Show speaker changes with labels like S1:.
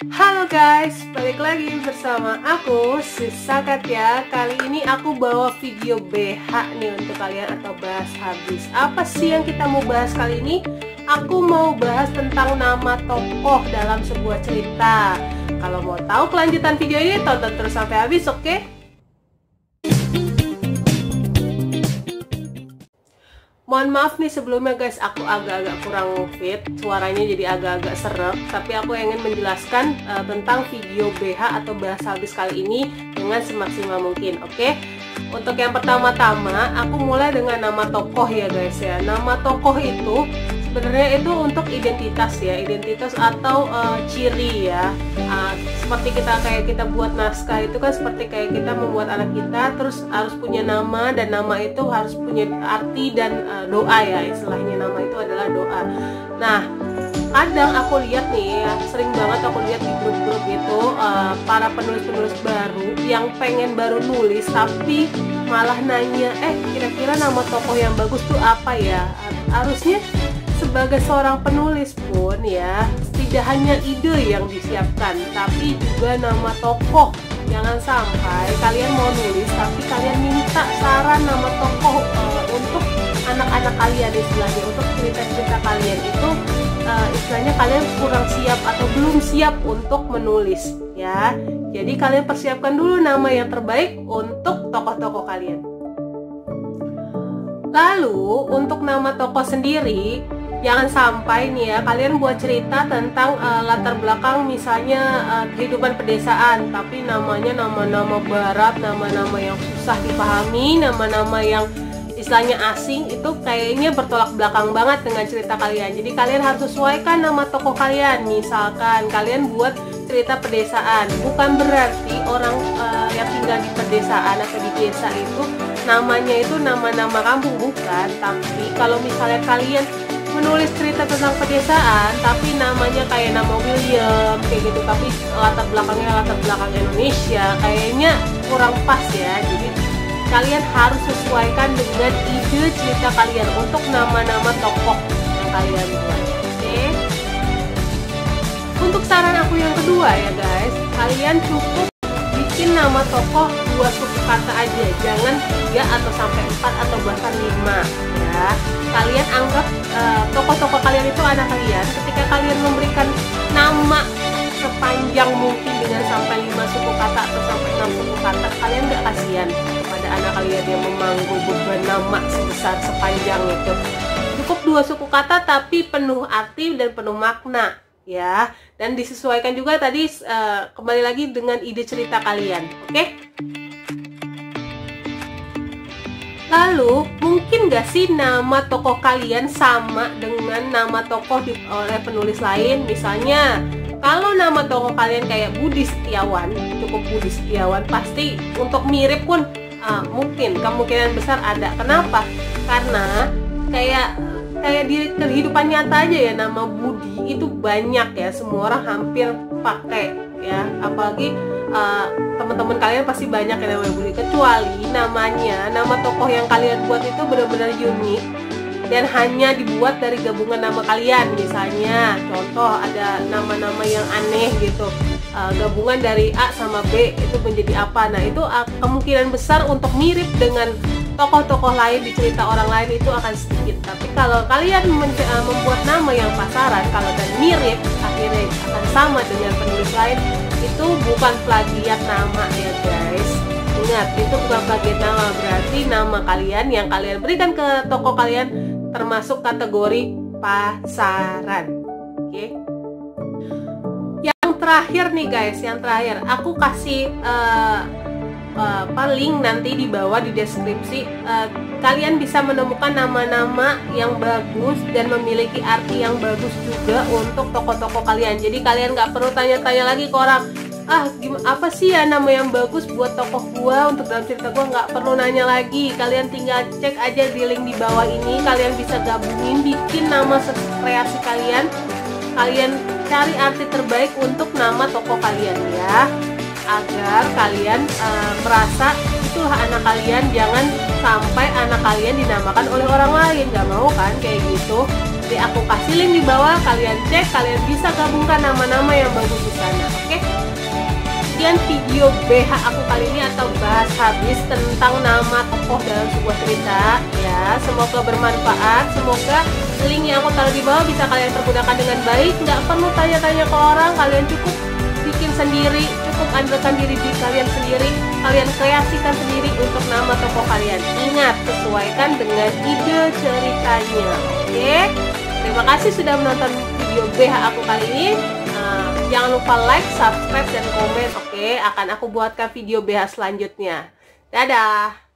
S1: Halo guys, balik lagi bersama aku Sisa Katya. Kali ini aku bawa video BH nih untuk kalian atau bahas habis. Apa sih yang kita mau bahas kali ini? Aku mau bahas tentang nama tokoh dalam sebuah cerita. Kalau mau tahu kelanjutan video ini, tonton terus sampai habis, oke? Mohon maaf nih sebelumnya guys, aku agak-agak kurang fit, suaranya jadi agak-agak seret. Tapi aku ingin menjelaskan tentang video BH atau bahas habis kali ini dengan semaksimal mungkin, oke? Untuk yang pertama-tama, aku mulai dengan nama tokoh ya guys ya. Nama tokoh itu sebenarnya itu untuk identitas ya, identitas atau ciri ya. Seperti kita buat naskah itu kan seperti kayak kita membuat anak kita, terus harus punya nama, dan nama itu harus punya arti dan doa ya, istilahnya nama itu adalah doa. Nah, kadang aku lihat nih ya, sering banget aku lihat di grup-grup itu para penulis-penulis baru yang pengen baru nulis tapi malah nanya, kira-kira nama tokoh yang bagus tuh apa ya? Harusnya sebagai seorang penulis pun ya, tidak hanya ide yang disiapkan, tapi juga nama tokoh. Jangan sampai kalian mau nulis tapi kalian minta saran nama tokoh untuk anak-anak kalian, istilahnya untuk cerita-cerita kalian itu istilahnya kalian kurang siap atau belum siap untuk menulis ya. Jadi kalian persiapkan dulu nama yang terbaik untuk tokoh-tokoh kalian. Lalu untuk nama tokoh sendiri, jangan sampai nih ya kalian buat cerita tentang latar belakang misalnya kehidupan pedesaan, tapi namanya nama-nama barat, nama-nama yang susah dipahami, nama-nama yang istilahnya asing, itu kayaknya bertolak belakang banget dengan cerita kalian. Jadi kalian harus sesuaikan nama tokoh kalian. Misalkan kalian buat cerita pedesaan, bukan berarti orang yang tinggal di pedesaan atau di desa itu namanya itu nama-nama kampung, bukan. Tapi kalau misalnya kalian menulis cerita tentang pedesaan tapi namanya kayak nama William kayak gitu, tapi latar belakang Indonesia, kayaknya kurang pas ya. Jadi kalian harus sesuaikan dengan ide cerita kalian untuk nama-nama tokoh yang kalian buat, oke? Untuk saran aku yang kedua ya guys, kalian cukup bikin nama tokoh 2 suku kata aja, jangan 3 atau sampai 4 atau bahkan 5 ya. Kalian anggap tokoh-tokoh kalian itu anak kalian. Ketika kalian memberikan nama sepanjang mungkin dengan sampai 5 suku kata atau sampai 6 suku kata, kalian gak kasihan pada anak kalian yang memanggung beban nama sebesar sepanjang itu. Cukup 2 suku kata tapi penuh arti dan penuh makna ya, dan disesuaikan juga tadi kembali lagi dengan ide cerita kalian, oke? Lalu mungkin gak sih nama tokoh kalian sama dengan nama tokoh oleh penulis lain? Misalnya kalau nama tokoh kalian kayak Budi Setiawan, cukup Budi Setiawan, pasti untuk mirip pun mungkin kemungkinan besar ada. Kenapa? Karena kayak di kehidupan nyata aja ya, nama Budi itu banyak ya, semua orang hampir pakai ya. Apalagi teman-teman kalian pasti banyak yang namanya Budi, kecuali nama tokoh yang kalian buat itu benar-benar unik dan hanya dibuat dari gabungan nama kalian. Misalnya contoh ada nama-nama yang aneh gitu, gabungan dari A sama B itu menjadi apa. Nah itu kemungkinan besar untuk mirip dengan tokoh-tokoh lain di cerita orang lain itu akan sedikit. Tapi kalau kalian membuat nama yang pasaran, kalau dan mirip, akhirnya akan sama dengan penulis lain, itu bukan plagiat nama ya guys. Ingat, itu bukan plagiat nama, berarti nama kalian yang kalian berikan ke tokoh kalian termasuk kategori pasaran, oke? Yang terakhir nih guys, aku kasih link nanti di bawah di deskripsi. Kalian bisa menemukan nama-nama yang bagus dan memiliki arti yang bagus juga untuk tokoh-tokoh kalian. Jadi kalian nggak perlu tanya-tanya lagi ke orang, apa sih ya nama yang bagus buat tokoh gua untuk dalam cerita gua, nggak perlu nanya lagi. Kalian tinggal cek aja di link di bawah ini, kalian bisa gabungin, bikin nama kreasi kalian. Kalian cari arti terbaik untuk nama tokoh kalian ya, agar kalian merasa itulah anak kalian. Jangan sampai anak kalian dinamakan oleh orang lain, nggak mau kan kayak gitu. Jadi aku kasih link di bawah, kalian cek, kalian bisa gabungkan nama-nama yang bagus di sana, oke? Sekian video BH aku kali ini atau bahas habis tentang nama tokoh dalam sebuah cerita ya. Semoga bermanfaat, semoga link yang aku taruh di bawah bisa kalian pergunakan dengan baik. Nggak perlu tanya-tanya ke orang, kalian cukup bikin sendiri, cukup andalkan diri kalian sendiri, kalian kreasikan sendiri untuk nama tokoh kalian. Ingat, sesuaikan dengan ide ceritanya, oke? Terima kasih sudah menonton video BH aku kali ini. Jangan lupa like, subscribe, dan komen, oke? Akan aku buatkan video BH selanjutnya. Dadah!